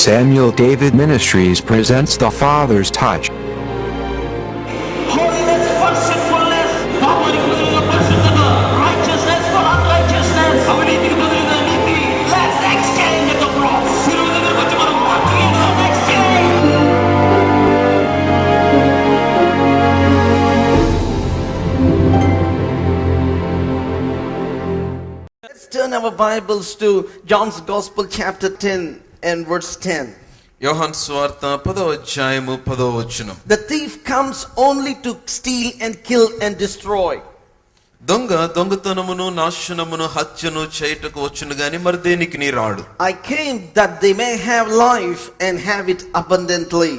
Samuel David Ministries presents The Father's Touch. Holiness for sinfulness, righteousness for unrighteousness. Let's exchange at the cross. Let's exchange. Let's turn our Bibles to John's Gospel chapter 10 and verse 10. యోహాను సువార్త 10వ అధ్యాయము 10వ వచనం. The thief comes only to steal and kill and destroy. దొంగతనమును నాశనమును హత్యను చేయుటకు వచ్చును గాని మరి దేనికి నీ రాడు. I came that they may have life and have it abundantly.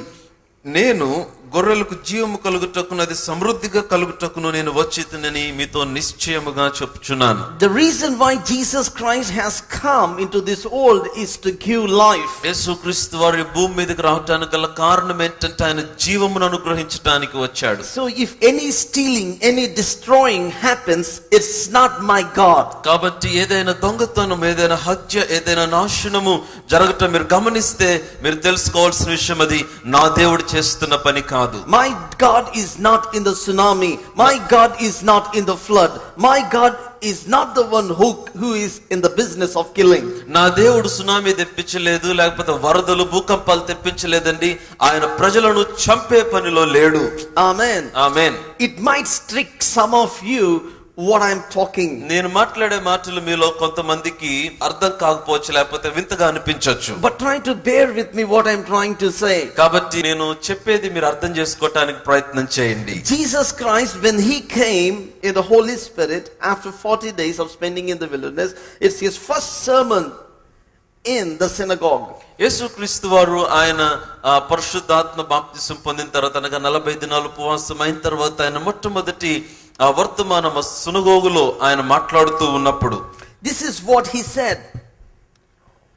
నేను గొర్రెలకు జీవము కలుగుటకును అది సమృద్ధిగా కలుగుటకును నేను వచ్చితినని మీతో నిశ్చయముగా చెప్పుచున్నాను. The reason why Jesus Christ has come into this world is to give life. యేసుక్రీస్తు వారి భూమి మీదకి రావడానికి గల కారణం ఏంటంటే ఆయన జీవమును అనుగ్రహించడానికి వచ్చాడు. So if any stealing, any destroying happens, it's not my God. కాబట్టి ఏదైనా దొంగతనం, ఏదైనా హత్య, ఏదైనా నాశనము జరగటం మీరు గమనిస్తే మీరు తెలుసుకోవాల్సిన విషయం అది నా దేవుడు చేస్తున్న పని కాదు. My God is not in the tsunami. My God is not in the flood. My God is not the one who is in the business of killing. నా దేవుడు సునామీ తెప్పించలేదు, లేకపోతే వరదలు భూకంపాలు తెప్పించలేదండి. ఆయన ప్రజలను చంపే పనిలో లేడు. Amen. Amen. It might trick some of you what I'm talking. నేను మాట్లాడే మాటలు మీలో కొంతమందికి అర్థం కాకపోవచ్చు, లేకపోతే వింతగా అనిపించొచ్చు. But try to bear with me what I'm trying to say. కాబట్టి నేను చెప్పేది మీరు అర్థం చేసుకోవడానికి ప్రయత్నం చేయండి. Jesus Christ, when he came in the Holy Spirit after 40 days of spending in the wilderness, it's his first sermon in the synagogue. యేసుక్రీస్తు వారు ఆయన పరిశుద్ధాత్మ బాప్తిసం పొందిన తర్వాత అనగా 40 దినాలు ఉపవాసం అయిన తర్వాత ఆయన మొట్టమొదటి వర్తమానం సునగోగులో ఆయన మాట్లాడుతూ ఉన్నప్పుడు This is what he said.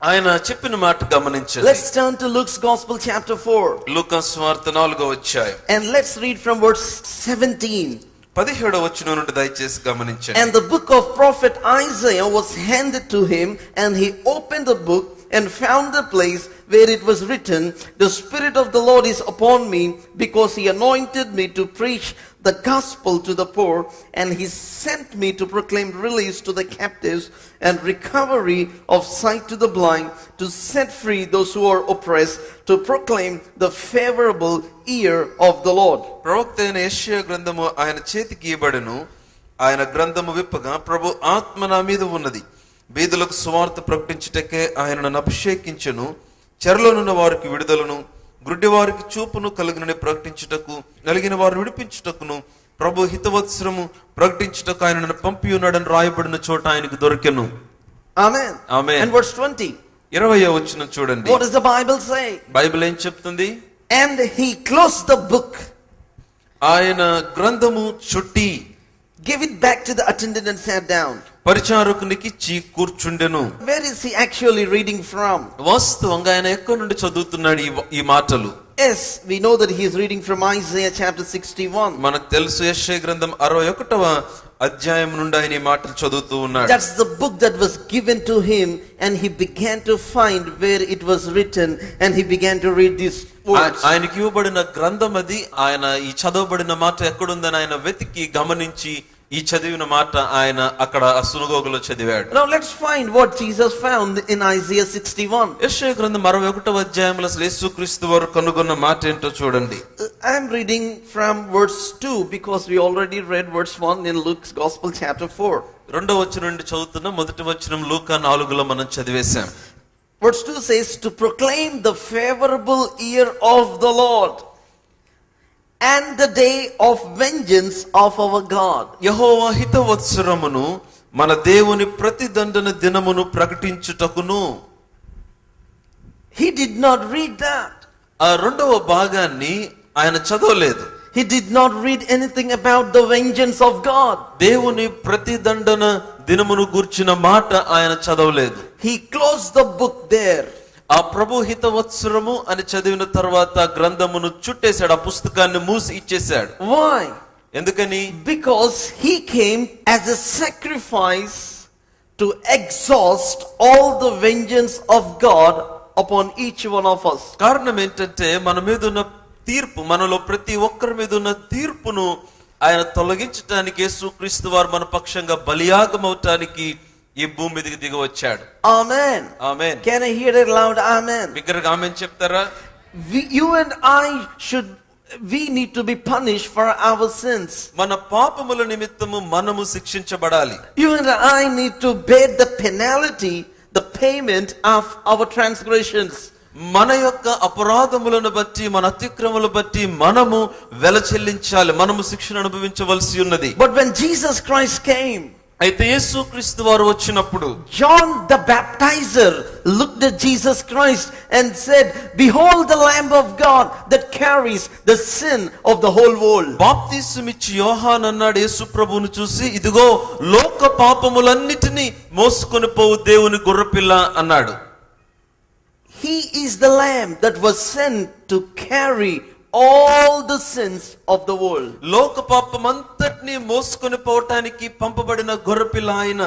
ఆయన చెప్పిన మాట గమనించండి. Let's turn to Luke's Gospel chapter 4. లూకా సువార్త 4వ అధ్యాయం. And let's read from verse 17. 17వ వచనం నుండి దయచేసి గమనించండి. And the book of prophet Isaiah was handed to him, and he opened the book and found the place where it was written, "The Spirit of the Lord is upon me, because he anointed me to preach the gospel to the poor, and he sent me to proclaim release to the captives and recovery of sight to the blind, to set free those who are oppressed, to proclaim the favorable year of the Lord." ప్రవక్త అయిన యెషయా గ్రంథము ఆయన చేతికి ఇవ్వబడెను. ఆయన గ్రంథము విప్పగా ప్రభు ఆత్మ నా మీద ఉన్నది, బీదలకు సువార్త ప్రకటించుటకే ఆయన నన్ను అభిషేకించెను, చెరలోనున్న వారికి విడుదలను, గుడ్డి వారికి చూపును కలుగునని ప్రకటించుటకు, నలిగిన వారు విడిపించుటకును, ప్రభు హితవత్సరము ప్రకటించుటకు ఆయన నన్ను పంపి ఉన్నాడని రాయబడిన చోట ఆయనకు దొరికెను. Amen. Amen. And verse 20. 20వ వచనం చూడండి. What does the Bible say? Bible ఏం చెప్తుంది? And he closed the book, ఆయన గ్రంథము చుట్టి gave it back to the attendant and sat down. పరిచారకునికి ఇచ్చి కూర్చుండెను. Where is he actually reading from? వాస్తవంగా ఆయన ఎక్కడి నుండి చదువుతున్నాడు ఈ మాటలు? Yes, we know that he is reading from Isaiah chapter 61. మనకు తెలుసు యెషయా గ్రంథం 61వ అధ్యాయం నుండి ఆయన ఈ మాటలు చదువుతూ ఉన్నాడు. That's the book that was given to him, and he began to find where it was written, and he began to read these words. ఆయనకి ఇవ్వబడిన గ్రంథం అది. ఆయన ఈ చదవబడిన మాట ఎక్కడుందని ఆయన వెతికి గమనించి ఈ చదివిన మాట ఆయన అక్కడ సునగోగులో చదివాడు. Now let's find what Jesus found in Isaiah 61. యెషయా గ్రంథం 61వ అధ్యాయంలో అసలు యేసుక్రీస్తు వారు కనుగొన్న మాట ఏంటో చూడండి. I am reading from verse 2 because we already read verse 1 in Luke's Gospel chapter 4. రెండవ వచనం నుండి చదువుతున్న మొదటి వచనం లూకా 4లో మనం చదివేశాం. Verse 2 says, "To proclaim the favorable year of the Lord, and the day of vengeance of our God." యెహోవా హితవత్సరమును మన దేవుని ప్రతిదండన దినమును ప్రకటించుటకును. He did not read that. ఆ రెండవ భాగాన్ని ఆయన చదవలేదు. He did not read anything about the vengeance of God. దేవుని ప్రతిదండన దినమును గూర్చిన మాట ఆయన చదవలేదు. He closed the book there. ఆ ప్రభు హితవత్సరము అని చదివిన తర్వాత గ్రంథమును చుట్టేశాడు, ఆ పుస్తకాన్ని మూసి ఇచ్చేశాడు. Why? ఎందుకని? Because he came as a sacrifice to exhaust all the vengeance of God upon each one of us. కారణం ఏంటంటే మన మీద ఉన్న తీర్పు, మనలో ప్రతి ఒక్కరి మీద ఉన్న తీర్పును ఆయన తొలగించడానికి యేసుక్రీస్తు వారు మన పక్షంగా బలియాగం అవటానికి ఈ భూమి మీదకి దిగి వచ్చాడు. Amen. Amen. Can I hear it loud? Amen. బిగ్గరగా ఆమేన్ చెప్తారా? You and I we need to be punished for our sins. మన పాపముల నిమిత్తము మనము శిక్షించబడాలి. You and I need to bear the penalty, the payment of our transgressions. మన యొక్క అపరాధములను బట్టి, మన అతిక్రమములను బట్టి మనము వెల చెల్లించాలి, మనము శిక్షను అనుభవించవలసి ఉన్నది. But when Jesus Christ came, అయితే యేసుక్రీస్తు వారు వచ్చినప్పుడు John the baptizer looked at Jesus Christ and said, "Behold the Lamb of God that carries the sin of the whole world." బాప్తిసమిచ్చి యోహాను అన్నాడు యేసు ప్రభువును చూసి, ఇదిగో లోక పాపములన్నిటినీ మోసుకొని పోవు దేవుని గొర్రెపిల్ల అన్నాడు. He is the lamb that was sent to carry all the sins of the world. లోక పాపమంతటిని మోసుకొని పోవటానికి పంపబడిన గొర్రెపిల్ల ఆయన.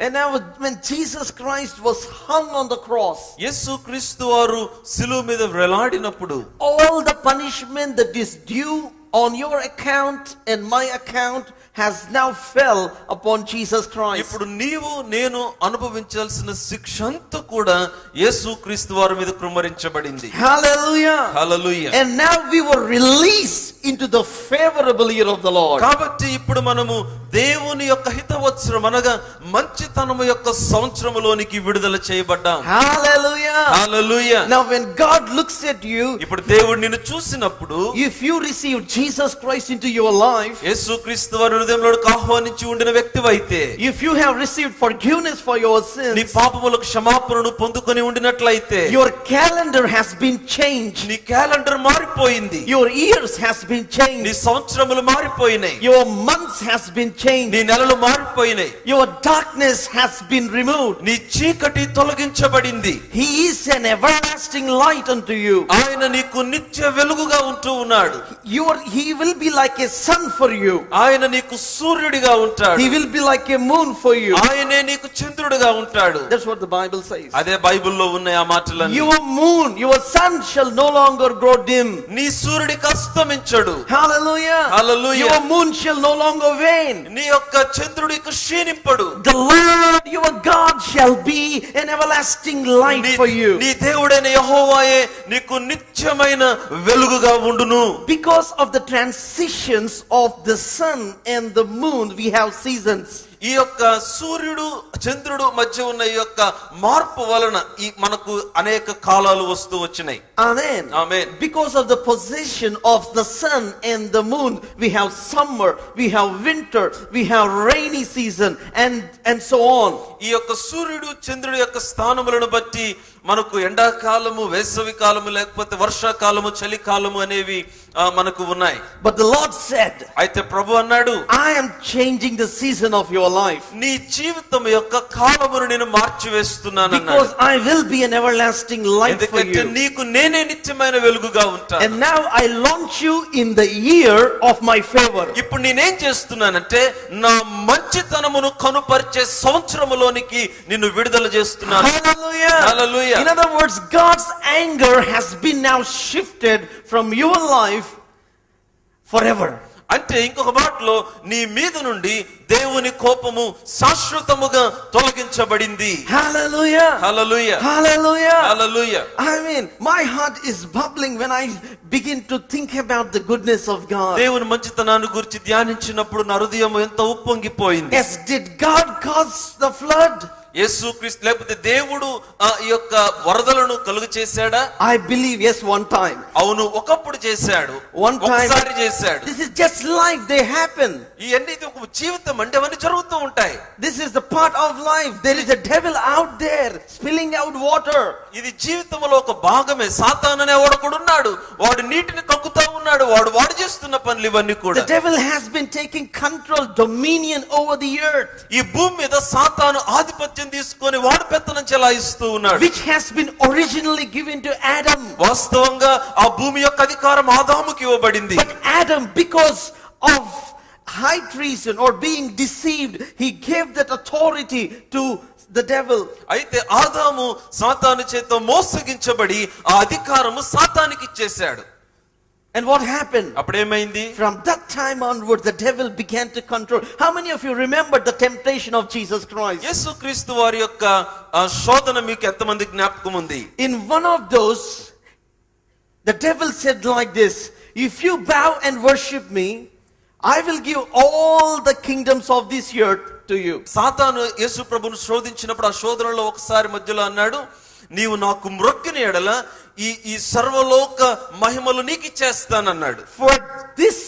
And now when Jesus Christ was hung on the cross, యేసుక్రీస్తు వారు శిలువ మీద వేలాడినప్పుడు all the punishment that is due on your account and my account has now fell upon Jesus Christ. ఇప్పుడు నీవు నేను అనుభవించాల్సిన శిక్ష అంతా కూడా యేసుక్రీస్తు వారి మీద కృమ్మరించబడింది. Hallelujah. Hallelujah. And now we were released into the favorable year of the Lord. కాబట్టి ఇప్పుడు మనము దేవుని యొక్క హితవత్సరం అనగా మంచితనము యొక్క సంవత్సరములోనికి విడుదల చేయబడ్డాం. Hallelujah. Hallelujah. Now when God looks at you, ఇప్పుడు దేవుడు నిన్ను చూసినప్పుడు, if you receive Jesus Christ into your life, యేసుక్రీస్తు వారి హృదయంలోకి ఆహ్వానించి ఉండిన వ్యక్తివైతే, if you have received forgiveness for your నీ sins, పాపములకు క్షమాపణను పొందుకొని ఉండినట్లయితే, your calendar has been changed, నీ క్యాలెండర్ మారిపోయింది, your years has been నీ changed, సంవత్సరములు మారిపోయినాయి, your months has been నీ changed, నెలలు మారిపోయినాయి, your darkness has been removed. నీ చీకటి తొలగించబడింది. He is an everlasting light unto you. ఆయన నీకు నిత్య వెలుగుగా ఉంటూ ఉన్నాడు. He will be like a sun for you. ఆయన నీకు సూర్యుడిగా ఉంటాడు. He will be like a moon for you. ఆయనే నీకు చంద్రుడిగా ఉంటాడు. That's what the Bible says. అదే బైబిల్లో ఉన్నాయి ఆ మాటలన్నీ. Your moon, your sun shall no longer grow dim. నీ సూర్యుడికి అస్తమించడు. Hallelujah. Hallelujah. Your moon shall no longer wane. నీ యొక్క చంద్రుడికి క్షీణింపడు. The Lord your God shall be an everlasting light for you. నీ దేవుడైన యెహోవాయే నీకు నిత్యమైన వెలుగుగా ఉండును. Because of the transitions of the sun and the moon, we have seasons. ఈ యొక్క సూర్యుడు చంద్రుడు మధ్య ఉన్న ఈ యొక్క మార్పు వలన ఈ మనకు అనేక కాలాలు వస్తూ వచ్చినాయి. Amen. Amen. Because of the position of the sun and the moon, we have summer, we have winter, we have rainy season, and so on. ఈ యొక్క సూర్యుడు చంద్రుడి యొక్క స్థానములను బట్టి మనకు ఎండాకాలము, వేసవి కాలము, లేకపోతే వర్షాకాలము, చలికాలము అనేవి మనకు ఉన్నాయి. But the Lord said, అయితే ప్రభు అన్నాడు, I am changing the season of your life. నీ జీవితం యొక్క కాలమును నేను మార్చివేస్తున్నాను అన్నాడు. Because I will be an everlasting light for ఎందుకంటే you. నీకు నేనే నిత్యమైన వెలుగుగా ఉంటాను. And now I launch you in the year of my favor. ఇప్పుడు నేనేం చేస్తున్నానంటే నా మంచితనమును కనుపరిచే సంవత్సరములోనికి నిన్ను విడుదల చేస్తున్నాను. Hallelujah. Hallelujah. In other words, God's anger has been now shifted from your life forever. అంటే ఇంకొక మాటలో నీ మీద నుండి దేవుని కోపము శాశ్వతముగా తొలగించబడింది. Hallelujah. Hallelujah. Hallelujah. Hallelujah. I mean, my heart is bubbling when I begin to think about the goodness of God. దేవుని మంచితనాన్ని గురించి ధ్యానించినప్పుడు నా హృదయం ఎంత ఉప్పొంగిపోయింది. Yes, did God cause the flood? యేసుక్రీస్తు లేకపోతే దేవుడు ఈ యొక్క వరదలను కలుగు చేశాడా? I believe yes, one time. అవును, ఒకప్పుడు చేశాడు, One time. ఒకసారి చేశాడు. This is just life, they happen. ఇవన్నీ ఒక జీవితం అంటే అవన్నీ జరుగుతూ ఉంటాయి. This is the part of life. There is a devil out there spilling out water. ఇది జీవితంలో ఒక భాగమే. సాతాను అనే వాడు ఉన్నాడు, వాడు నీటిని కక్కుతా ఉన్నాడు, వాడు చేస్తున్న పనులు ఇవన్నీ కూడా. The devil has been taking control, dominion over the earth, ఈ భూమి మీద సాతాను ఆధిపత్యం తీసుకొని వాడు పెత్తనం చెలాయిస్తూ ఉన్నాడు. which has been originally given to Adam. వాస్తవంగా ఆ భూమి యొక్క అధికారం ఆదాముకి ఇవ్వబడింది. But Adam, because of high treason or being deceived, he gave that authority to the devil. అయితే ఆదాము సాతాను చేత మోసగించబడి ఆ అధికారము సాతానికి ఇచ్చేశాడు. And what happened? అప్పుడేమైంది? From that time onwards, the devil began to control. How many of you remember the temptation of Jesus Christ? యేసుక్రీస్తు వారి యొక్క శోధన మీకు ఎంతమంది జ్ఞాపకం ఉంది? In one of those, the devil said like this, if you bow and worship me, I will give all the kingdoms of this earth to you. సాతాను యేసు ప్రభువును శోధించినప్పుడు ఆ శోధనలో ఒకసారి మధ్యలో అన్నాడు, నీవు నాకు మ్రొక్కిన ఎడల ఈ సర్వలోక మహిమలు నీకు ఇచ్చేస్తానన్నాడు. For these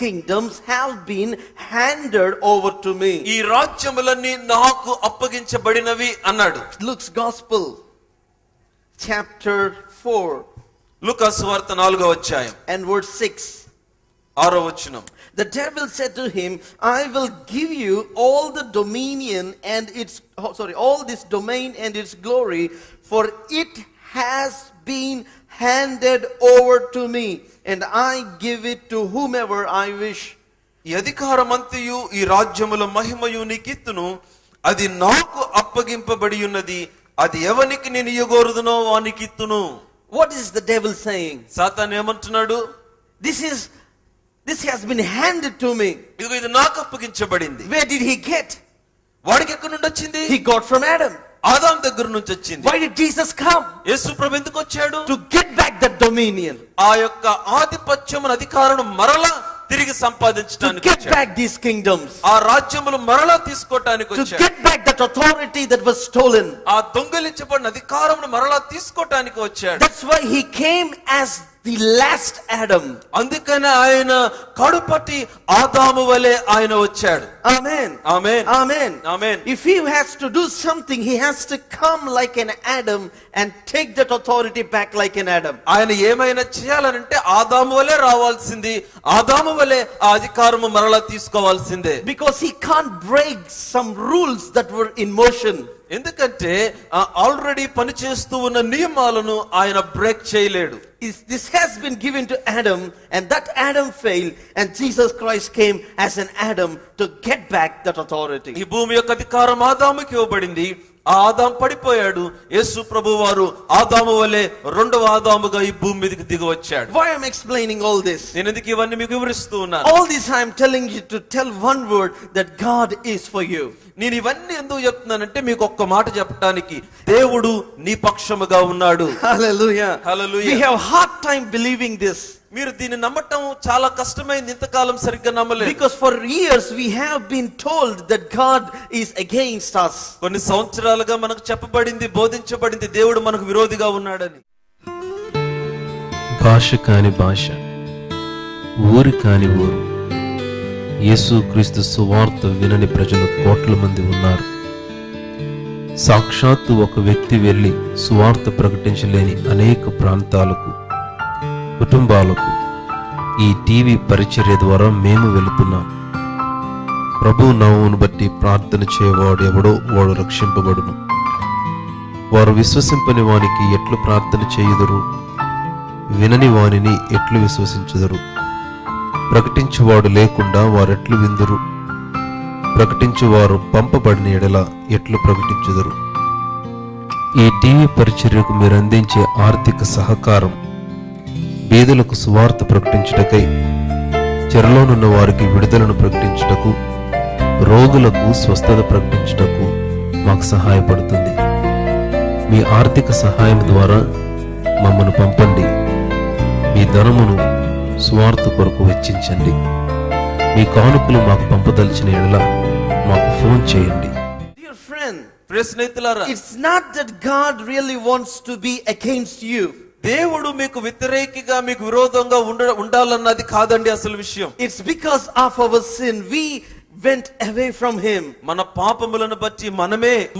kingdoms have been handed over to me. ఈ రాజ్యములన్నీ నాకు అప్పగించబడినవి అన్నాడు. Luke's Gospel, chapter 4. లూకా సువార్త 4వ అధ్యాయం And verse 6. 6వ వచనం. The devil said to him, I will give you all the dominion and all this domain and its glory, for it has been handed over to me, and I give it to whomever I wish. ఈ అధికారమంతయు ఈ రాజ్యముల మహిమయు నీకిత్తును, అది నాకు అప్పగింపబడి ఉన్నది, అది ఎవనికి నేను ఇయ్యగోరుదునో వానికి ఇత్తును. What is the devil saying? సాతాను ఏమంటున్నాడు? This has been handed to me. ఇదిగో ఇది నాకు అప్పగించబడింది. Where did he get? వాడికి ఎక్కడి నుండి వచ్చింది? He got from Adam. Adam దగ్గర నుంచి వచ్చింది. Why did Jesus come? యేసు ప్రభు ఎందుకు వచ్చాడు? To get back that dominion. ఆ యొక్క ఆధిపత్యమును అధికారం మరలా తిరిగి సంపాదించడానికి వచ్చాడు. To get back these kingdoms. ఆ రాజ్యములు మరలా తీసుకోవడానికి వచ్చాడు. To get back that authority that was stolen. ఆ దొంగిలించబడిన అధికారమును మరలా తీసుకోవడానికి వచ్చాడు. That's why he came as the last Adam. అందుకనే ఆయన కడుపటి ఆదాము వలె ఆయన వచ్చాడు. Amen. Amen. Amen. Amen. If he has to do something, he has to come like an Adam and take that authority back like an Adam. ఆయన ఏమైనా చేయాలనంటే ఆదాము వలె రావాల్సింది, ఆదాము వలె ఆ అధికారము మరలా తీసుకోవాల్సిందే. Because he can't break some rules that were in motion. ఎందుకంటే ఆల్రెడీ పనిచేస్తూ ఉన్న నియమాలను ఆయన బ్రేక్ చేయలేడు. This has been given to Adam, and that Adam failed, and Jesus Christ came as an Adam to get back that authority. ఈ భూమి యొక్క అధికారం ఆదాముకి ఇవ్వబడింది. ఆ ఆదాం పడిపోయాడు. యేసు ప్రభు వారు ఆదాము వలె రెండవ ఆదాముగా ఈ భూమి మీదకి దిగి వచ్చాడు. Why I'm explaining all this? నేను ఎందుకు ఇవన్నీ మీకు వివరిస్తూ ఉన్నాను? All this I'm telling you to tell one word, that God is for you. నేను ఇవన్నీ ఎందుకు చెప్తున్నానంటే మీకు ఒక్క మాట చెప్పడానికి, దేవుడు నీ పక్షముగా ఉన్నాడు. Hallelujah. Hallelujah. We have hard time believing this. మీరు దీన్ని నమ్మటం చాలా కష్టమైంది. ఇంతకాలం సరిగ్గా నమ్మలేదు. Because for years we have been told that God is against us. కొన్ని సంవత్సరాలుగా మనకు చెప్పబడింది, బోధించబడింది, దేవుడు మనకు విరోధిగా ఉన్నాడని. భాష కాని భాష, ఊరి కాని ఊరు, యేసుక్రీస్తు సువార్త వినని ప్రజలు కోట్ల మంది ఉన్నారు. సాక్షాత్తు ఒక వ్యక్తి వెళ్ళి సువార్త ప్రకటించలేని అనేక ప్రాంతాలకు, కుటుంబాలకు ఈ టీవీ పరిచర్య ద్వారా మేము వెళుతున్నాం. ప్రభు నామమును బట్టి ప్రార్థన చేయవాడు ఎవడో వాడు రక్షింపబడును. వారు విశ్వసింపని వానికి ఎట్లు ప్రార్థన చేయుదురు? వినని వానిని ఎట్లు విశ్వసించుదురు? ప్రకటించువాడు లేకుండా వారెట్లు విందురు? ప్రకటించువారు పంపబడిన ఎడల ఎట్లు ప్రకటించుదురు? ఈ టీవీ పరిచర్యకు మీరు అందించే ఆర్థిక సహకారం బీదలకు సువార్త ప్రకటించుటకై, చెరలోనున్న వారికి విడుదలను ప్రకటించుటకు, రోగులకు స్వస్థత ప్రకటించుటకు మాకు సహాయపడుతుంది. మీ ఆర్థిక సహాయం ద్వారా మమ్మను పంపండి. మీ ధనమును సువార్త కొరకు వెచ్చించండి. మీ కానుకలు మాకు పంపదలిచిన ఎడల మాకు ఫోన్ చేయండి. Dear friend, ప్రియ స్నేహితులారా, it's not that God really wants to be against you. దేవుడు మీకు వ్యతిరేకిగా, మీకు విరోధంగా ఉండాలన్నది కాదండి అసలు విషయం. It's because of our sin we went away from him. మన పాపములను బట్టి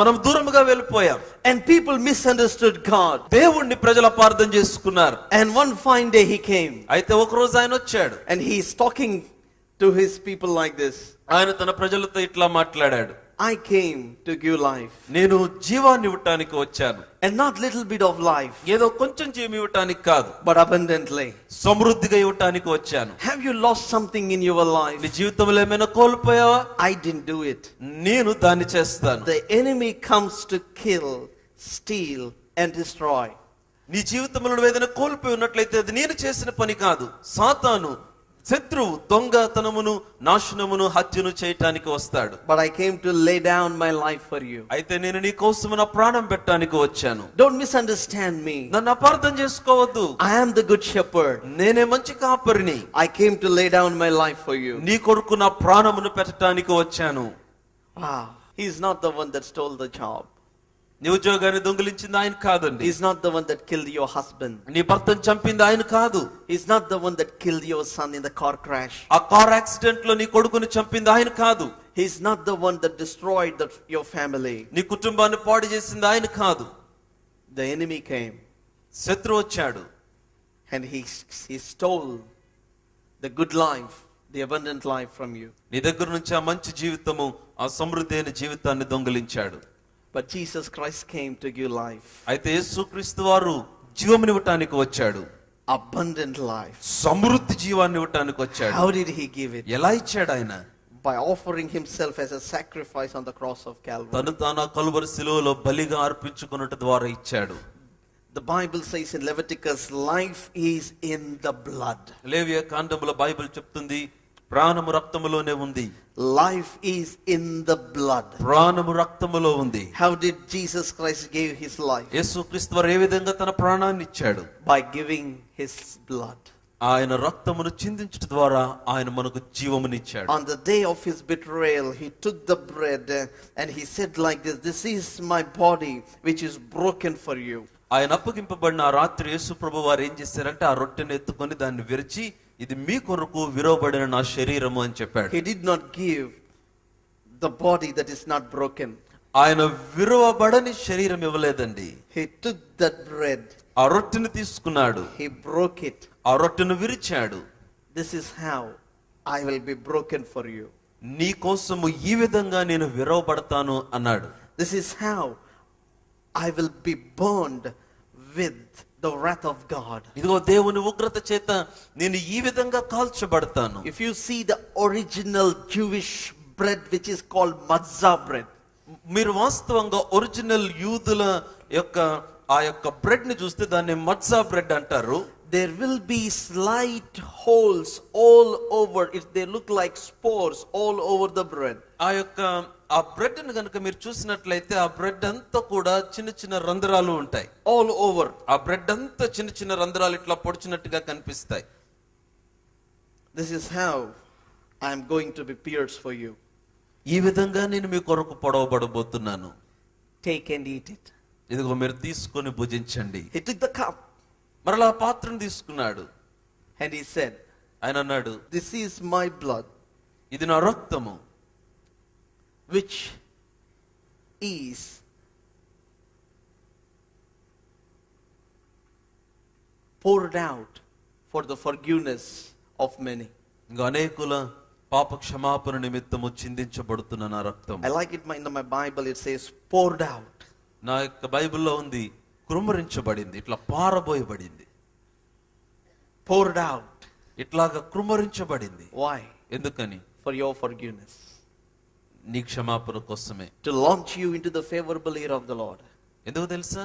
మనం దూరముగా వెళ్ళిపోయాం. And people misunderstood God. దేవుణ్ణి ప్రజలు అపార్థం చేసుకున్నారు. And one fine day he came. అయితే ఒక రోజు ఆయన వచ్చాడు. And he is talking to his people like this. ఆయన తన ప్రజలతో ఇట్లా మాట్లాడాడు. I came to give life. నేను జీవాన్ని ఇవ్వటానికి వచ్చాను. And not little bit of life, ఏదో కొంచెం జీవం ఇవ్వటానికి కాదు, but abundantly. సమృద్ధిగా ఇవ్వటానికి వచ్చాను. Have you lost something in your life? నీ జీవితంలో ఏమైనా కోల్పోయావా? I didn't do it. నేను దాన్ని చేస్తాను. The enemy comes to kill, steal, and destroy. నీ జీవితంలో ఏదైనా కోల్పోయి ఉన్నట్లయితే అది నేను చేసిన పని కాదు. సాతాను, శత్రువు దొంగతనమును, నాశనమును, హత్యను చేయటానికి వస్తాడు. But I came to lay down my life for you. అయితే నేను నీ కోసం నా ప్రాణం పెట్టడానికి వచ్చాను. Don't misunderstand me. నన్ను అపార్థం చేసుకోవద్దు. I am the good shepherd. నేనే మంచి కాపరిని. I came to lay down my life for you. నీ కొరకు నా ప్రాణమును పెట్టడానికి వచ్చాను. Wow. He's not the one that stole the job. నీ ఉద్యోగాన్ని దొంగిలించింది ఆయన కాదండి. He's not the one that killed your husband. నీ భర్తను చంపింది ఆయన కాదు. He's not the one that killed your son in the car crash. ఆ కార్ యాక్సిడెంట్ లో నీ కొడుకుని చంపింది ఆయన కాదు. He's not the one that destroyed your family. నీ కుటుంబాన్ని పాడు చేసింది ఆయన కాదు. The enemy came శత్రువు వచ్చాడు. and he stole the good life, the abundant life from you. నీ దగ్గర నుంచి ఆ మంచి జీవితము, ఆ సమృద్ధి అయిన జీవితాన్ని దొంగిలించాడు. But Jesus Christ came to give life. అయితే యేసుక్రీస్తు వారు జీవమునివ్వటానికి వచ్చాడు. Abundant life. సమృద్ధి జీవాన్ని ఇవ్వటానికి వచ్చాడు. How did he give it? ఎలా ఇచ్చాడు ఆయన? By offering himself as a sacrifice on the cross of Calvary. తను తాను కలువరి శిలువలో బలిగా అర్పించుకొనుట ద్వారా ఇచ్చాడు. The Bible says in Leviticus, life is in the blood. లేవియ కాండములో బైబిల్ చెప్తుంది, ప్రాణము రక్తములోనే ఉంది. Life is in the blood. ప్రాణము రక్తములో ఉంది. How did Jesus Christ give his life? యేసుక్రీస్తు వారు ఏ విధంగా తన ప్రాణాన్ని ఇచ్చాడు? By giving his blood. ఆయన రక్తమును చిందించడం ద్వారా ఆయన మనకు జీవమునిచ్చాడు. On the day of his betrayal, he took the bread and he said like this, "This is my body which is broken for you." ఆయన అప్పగింపబడిన ఆ రాత్రి యేసు ప్రభు వారు ఏం చేశారంటే ఆ రొట్టెను ఎత్తుకొని దాన్ని విరిచి, ఇది మీ కొరకు విరవబడిన నా శరీరము అని చెప్పాడు. He did not give the body that is not broken. ఆయన విరవబడని శరీరం ఇవ్వలేదండి. He took that bread. ఆ రొట్టెను తీసుకున్నాడు. He broke it. ఆ రొట్టెను విరిచాడు. This is how I will be broken for you. నీ కోసము ఈ విధంగా నేను విరవబడతాను అన్నాడు. This is how I will be burned with the wrath of God. ఇదిగో దేవుని ఉగ్రత చేత నేను ఈ విధంగా కాల్చబడతాను. If you see the original Jewish bread which is called matzah bread, మీరు వాస్తవంగా ఒరిజినల్ యూదుల యొక్క ఆ యొక్క బ్రెడ్ ని చూస్తే దాన్ని మత్సా బ్రెడ్ అంటారు. there will be slight holes all over it. They look like spores all over the bread. ఆ బ్రెడ్ ని గనుక మీరు చూసినట్లయితే ఆ బ్రెడ్ అంతా కూడా చిన్న చిన్న రంధ్రాలు ఉంటాయి. all over. ఆ బ్రెడ్ అంతా చిన్న చిన్న రంధ్రాలు ఇట్లా పొడిచినట్టుగా కనిపిస్తాయి. This is how I am going to be pierced for you. ఈ విధంగా నేను మీ కొరకు పొడవబడబోతున్నాను. Take and eat it. ఇదిగో మీరు తీసుకొని భుజించండి. He took the cup. మరలా పాత్రను తీసుకున్నాడు. And he said, ఆయన అన్నాడు, "This is my blood, ఇది నా రక్తము, which is poured out for the forgiveness of many." ఇంకా అనేకుల పాప క్షమాపణ నిమిత్తము చిందించబడుతున్న నా రక్తం. I like it in my Bible, it says poured out. నా యొక్క బైబిల్లో ఉంది కృమ్మరించబడింది, ఇట్లా పారబోయబడింది. Poured out. ఇట్లాగా కృమ్మరించబడింది. Why? ఎందుకని? For your forgiveness. నీ క్షమాపణ కోసమే. To launch you into the favorable year of the Lord. ఎందుకు తెలుసా?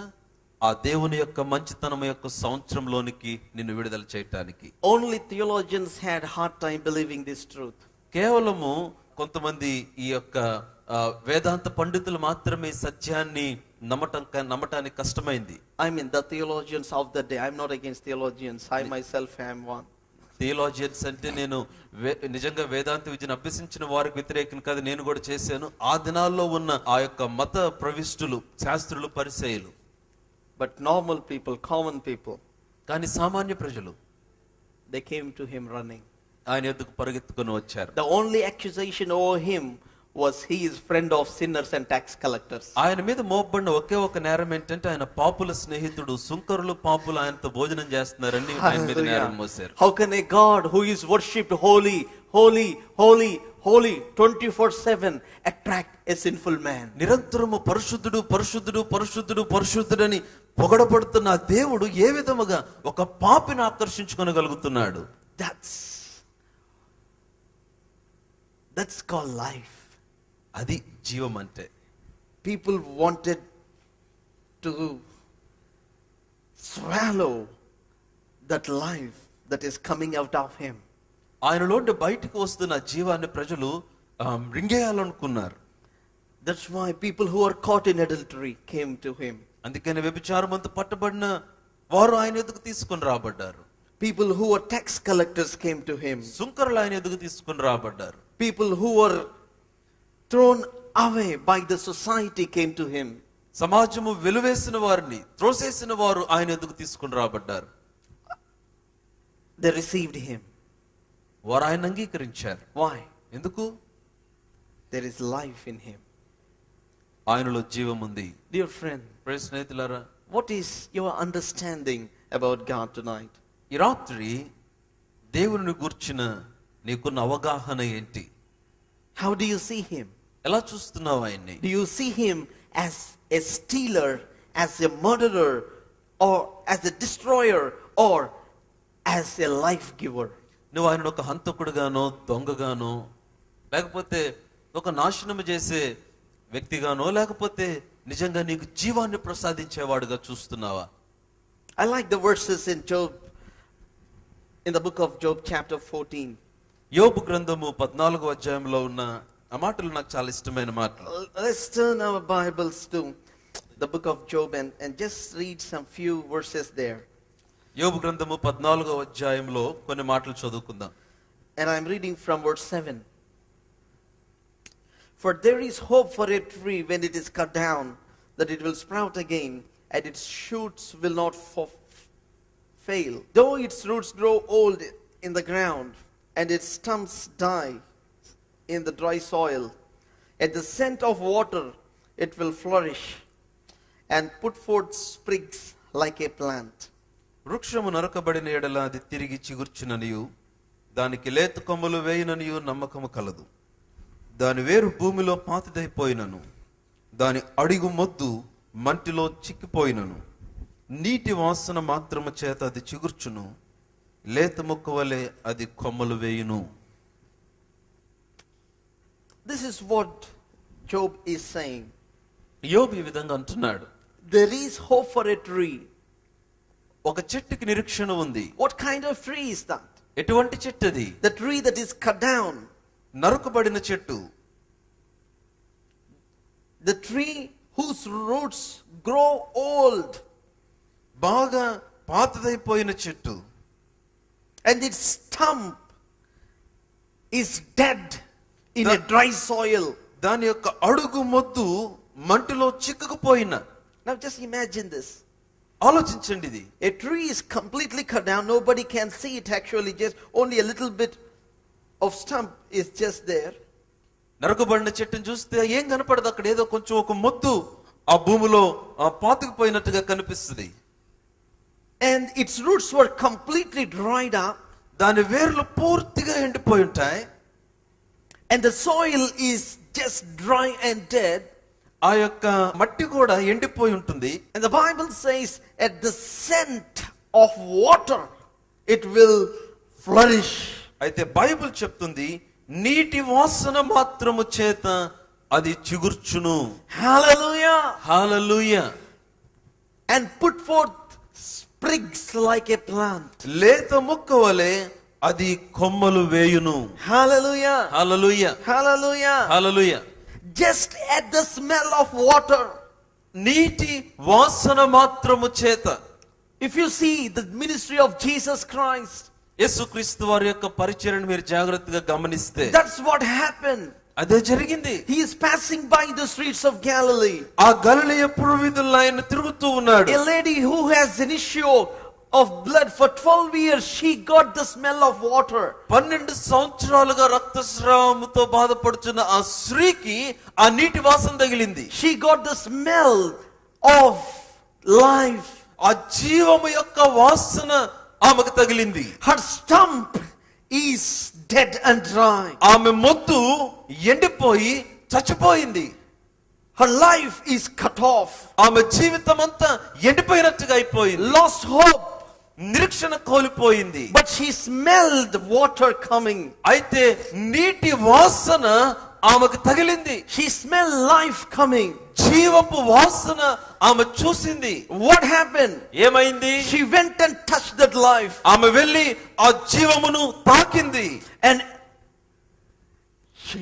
ఆ దేవుని యొక్క మంచితనం యొక్క సంవత్సరంలోనికి నిన్ను విడుదల చేయటానికి. Only theologians had hard time believing this truth. కేవలము కొంతమంది ఈ యొక్క వేదాంత పండితులు మాత్రమే సత్యాన్ని నమ్మటానికి కష్టమైంది. I mean the theologians of the day. I'm not against theologians. I myself am one. Theologians అంటే నేను నిజంగా వేదాంత విద్యను అభ్యసించిన వారికి వ్యతిరేకం కాదు, నేను కూడా చేశాను. ఆ దినాల్లో ఉన్న ఆ యొక్క మత ప్రవిష్టులు, శాస్త్రులు, పరిసయ్యులు. But normal people, common people, కానీ సామాన్య ప్రజలు, they came to him running. ఆయన ఎద్దుకు పరిగెత్తుకొని వచ్చారు. The only accusation over him was he is friend of sinners and tax collectors. ఆయన మీద మోపబడిన ఒకే ఒక నేరం ఏంటంటే ఆయన పాపుల స్నేహితుడు, సుంకరులు పాపులు ఆయనతో భోజనం చేస్తున్నారని ఆయన మీద నేరం మోసారు. How can a God who is worshipped holy, holy, holy, holy 24/7 attract a sinful man? నిరంతరము పరిశుద్ధుడు పరిశుద్ధుడు పరిశుద్ధుడు పరిశుద్ధుడని పొగడపడుతున్న ఆ దేవుడు ఏ విధముగా ఒక పాపిని ఆకర్షించుకొనగలుగుతున్నాడు? That's called life. అది జీవం అంటే. People wanted to swallow that life that is coming out of him. ఆయనలోండి బయటికి వస్తున్న జీవాన్ని ప్రజలు రింగేయాలనుకున్నారు. That's why people who are caught in adultery came to him. అందుకని వ్యభిచారమందు పట్టబడిన వారు ఆయన ఎదుగు తీసుకొని రాబడ్డారు. People who were tax collectors came to him. సుంకరులు ఆయన ఎదుగు తీసుకొని రాబడ్డారు. People who were thrown away by the society came to him. సమాజము వెలువేసిన వారిని త్రోసేసిన వారు ఆయన ఎదుగు తీసుకొని రాబడ్డారు. They received him. వారు ఆయన అంగీకరించారు. Why? ఎందుకు? There is life in him. ఆయనలో జీవం ఉంది. Dear friend, ప్రియ స్నేహితులారా, what is your understanding about God tonight? ఈ రాత్రి దేవుని గూర్చిన నీకున్న అవగాహన ఏంటి? How do you see him? ఎలా చూస్తున్నావు ఆయన్ని? Do you see him as a stealer, as a murderer, or as a destroyer, or as a life giver? నువ్వు ఆయన ఒక హంతకుడుగానో దొంగగానో లేకపోతే ఒక నాశనం చేసే వ్యక్తిగానో లేకపోతే నిజంగా నీకు జీవాన్ని ప్రసాదించేవాడుగా చూస్తున్నావా? I like the verses in Job, in the book of Job chapter 14. యోబు గ్రంథము 14వ అధ్యాయంలో ఉన్న ఆ మాటలు నాకు చాలా ఇష్టమైన మాటలు. Let's turn our Bibles to the book of Job and just read some few verses there. యోబు గ్రంథము 14వ అధ్యాయంలో కొన్ని మాటలు చదువుకుందాం. And I'm reading from verse 7. For there is hope for a tree when it is cut down, that it will sprout again, and its shoots will not fail. Though its roots grow old in the ground, and its stumps die in the dry soil, at the scent of water it will flourish, and put forth sprigs like a plant. వృక్షము నరకబడిన ఎడల అది తిరిగి చిగుర్చుననియు దానికి లేత కొమ్మలు వేయుననియు నమ్మకము కలదు. దాని వేరు భూమిలో పాతిదైపోయినను దాని అడుగు మొద్దు మంటిలో చిక్కిపోయినను నీటి వాసన మాత్రము చేత అది చిగుర్చును, లేత మొక్క వలె అది కొమ్మలు వేయును. This is what Job is saying. యోబు ఈ విధంగా అంటున్నాడు, There is hope for a tree. ఒక చెట్టుకి నిరీక్షణ ఉంది. What kind of tree is that? ఎటువంటి చెట్టు అది? The tree that is cut down. నరుకబడిన చెట్టు. The tree whose roots grow old. బాగా పాతదైపోయిన చెట్టు. And its stump is dead in a dry soil. దాని యొక్క అడుగు మొద్దు మంటిలో చిక్కుకుపోయిన. Now just imagine this. ఆలోచించండి ఇది. A tree is completely cut down. Nobody can see it actually. Just only a little bit of stump is just there. నరకబడిన చెట్టును చూస్తే ఏం కనపడదు, అక్కడ ఏదో కొంచెం ఒక మొద్దు ఆ భూమిలో పాతుకుపోయినట్టుగా కనిపిస్తుంది. And its roots were completely dried up. దాని వేర్లు పూర్తిగా ఎండిపోయి ఉంటాయి. And the soil is just dry and dead. ఆ యొక్క మట్టి కూడా ఎండిపోయి ఉంటుంది. And the Bible says at the scent of water it will flourish. అయితే బైబిల్ చెప్తుంది నీటి వాసన మాత్రము చేత అది చిగుర్చును. Hallelujah. Hallelujah. And put forth sprigs like a plant. లేత మొక్క వలె అది కొమ్మలు వేయును. Hallelujah. Hallelujah. Hallelujah. Hallelujah. Just at the smell of water. నీటి వాసన మాత్రము చేత. If you see the ministry of Jesus Christ, యేసుక్రీస్తు వారి యొక్క పరిచర్యను మీరు జాగ్రత్తగా గమనిస్తే that's what happened. అదే జరిగింది. He is passing by the streets of Galilee. ఆ గలిలయ పురవీధుల్లో ఆయన తిరుగుతూ ఉన్నాడు. A lady who has an issue of blood for 12 years, she got the smell of water. 12 సంవత్సరాలుగా రక్తస్రావముతో బాధపడుతున్న ఆ స్త్రీకి ఆ నీటి వాసన తగిలింది. She got the smell of life. ఆ జీవము యొక్క వాసన ఆమెకు తగిలింది. Her stump is dead and dry. ఆమె మొద్దు ఎండిపోయి చచ్చిపోయింది. Her life is cut off. ఆమె జీవితం అంతా ఎండిపోయినట్టుగా అయిపోయింది. Lost hope. నిరీక్షణ కోల్పోయింది. But she smelled water coming. అయితే నీటి వాసన ఆమెకు తగిలింది. She smelled life coming. జీవపు వాసన ఆమె చూసింది. What happened? ఏమైంది? She went and touched that life. ఆమె వెళ్ళి ఆ జీవమును తాకింది. And she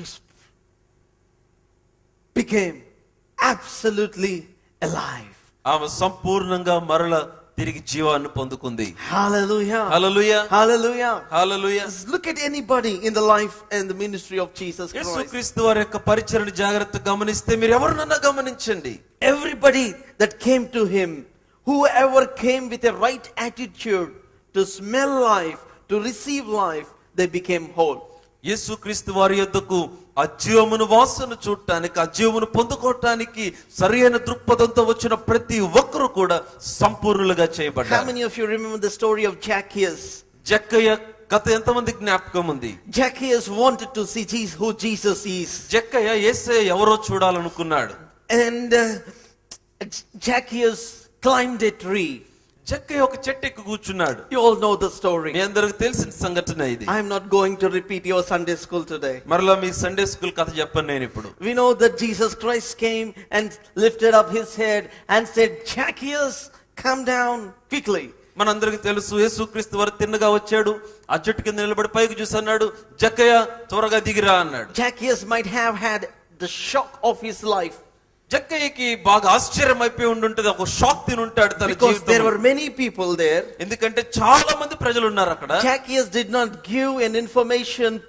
became absolutely alive. ఆమె సంపూర్ణంగా మరల తిరిగి జీవాన్ని పొందుకుంది. Hallelujah. Hallelujah. Hallelujah. Hallelujah. Just look at anybody in the life and the ministry of Jesus Christ. యేసుక్రీస్తు వారి యొక్క పరిచర్యను జాగ్రత్తగా గమనిస్తే మీరు ఎవరినన్నా గమనించండి. Everybody that came to him, whoever came with a right attitude to smell life, to receive life, they became whole. యేసుక్రీస్తు వారి యొద్దకు ఆ జీవమును వాసన చూడటానికి, ఆ జీవమును పొందుకోవటానికి సరైన దృక్పథంతో వచ్చిన ప్రతి ఒక్కరు కూడా సంపూర్ణులుగా How చేయబడ్డారు. many of you remember the story of Zacchaeus? జక్కయ్య కథ ఎంతమంది జ్ఞాపకం ఉంది? Zacchaeus wanted to see who Jesus is. జక్కయ్య యేసయ్య ఎవరో చూడాలనుకున్నాడు. And Zacchaeus climbed a tree. జక్కయ్య ఒక చెట్టు ఎక్కి కూర్చున్నాడు. You all know the story. మీ అందరికి తెలిసిన సంఘటన ఇది. I am not going to repeat your Sunday school today. మరలా మీ సండే స్కూల్ కథ చెప్పను నేను ఇప్పుడు. We know that Jesus Christ came and lifted up his head and said, Zacchaeus, come down quickly. మనందరికి తెలుసు యేసుక్రీస్తు వారు తిన్నగా వచ్చాడు. ఆ చెట్టు కింద నిలబడి పైకి చూసి అన్నాడు, జక్కయ్య త్వరగా దిగిరా అన్నాడు. Zacchaeus might have had the shock of his life. జక్కయ్యకి బాగా ఆశ్చర్యం అయిపోయి ఉండుంటది, ఒక షాక్ తిని ఉంటాడు తన Because there జీవితంలో. were many people there. ఎందుకంటే చాలా మంది ప్రజలు ఉన్నారు అక్కడ. Zacchaeus did not give an information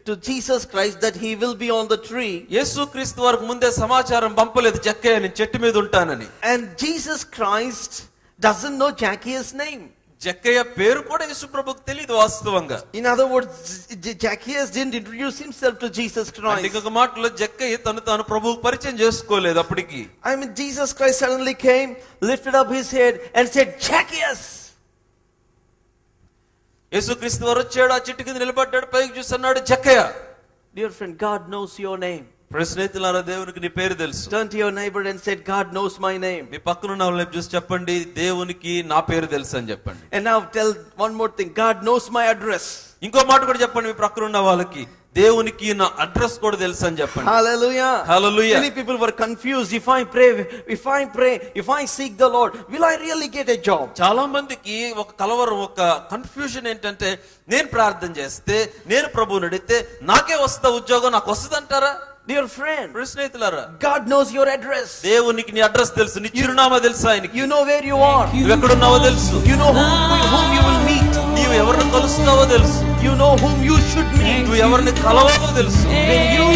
to Jesus Christ that he will be on the tree. యేసుక్రీస్తు వారికి ముందే సమాచారం పంపలేదు, జక్కయ్య నేను చెట్టు మీద ఉంటానని. And Jesus Christ doesn't know Zacchaeus' name. జక్కయ్య పేరు కూడా యేసు ప్రభువుకు తెలియదు వాస్తవంగా. In other words, Zacchaeus didn't introduce himself to Jesus Christ. ఇంకొక మాటలో జక్కయ్య తాను ప్రభువుకు పరిచయం చేసుకోలేదు అప్పటికి. I mean, Jesus Christ suddenly came, lifted up his head and said, Zacchaeus. యేసుక్రీస్తు వారు వచ్చాడు, ఆ చెట్టు కింద నిలబడ్డాడు, పైకి చూసి అన్నాడు, జక్కయ్య. Dear friend, God knows your name. స్నేహితులారా, దేవునికి నీ పేరు తెలుసు. Turn to your neighbor and say, God knows my name. మీ పక్కన ఉన్న వాళ్ళని చూసి చెప్పండి, దేవునికి నా పేరు తెలుసు అని చెప్పండి. And now tell one more thing, God knows my address. ఇంకో మాట కూడా చెప్పండి మీ ప్రక్కన ఉన్న వాళ్ళకి, దేవునికి నా అడ్రస్ కూడా తెలుసు అని చెప్పండి. Hallelujah. Hallelujah. Many people were confused. If I pray, if I seek the Lord, will I really get a job? చాలా మందికి ఒక కలవరం, ఒక కన్ఫ్యూజన్ ఏంటంటే, నేను ప్రార్థన చేస్తే, నేను ప్రభువుని అడిగితే నాకే వస్తుందా ఉద్యోగం, నాకు వస్తుందంటారా? Dear friend, స్నేహితులారా, God knows your address. దేవునికి నీ అడ్రస్ తెలుసు, నీ చిరునామా తెలుసు ఆయనకి. You know where you are. నువ్వు ఎక్కడున్నావో తెలుసు. You know whom you will meet. నీవు ఎవరిని కలుస్తావో తెలుసు. You know whom you should meet. నువ్వు ఎవరిని కలవాలో తెలుసు. When you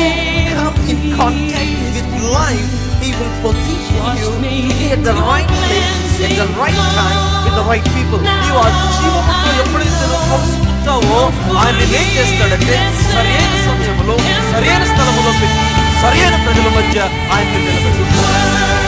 come in contact with life, He will position you to be at the right place, at the right time, with the right people. నీవు ఆ జీవముతో ఎప్పుడైతే నువ్వు కలుసుకుంటావో ఆయన ఏం చేస్తాడంటే, సరైన సమయంలో సరైన స్థలములో పెట్టి సరైన ప్రజల మధ్య ఆయన నిలబెడతాడు.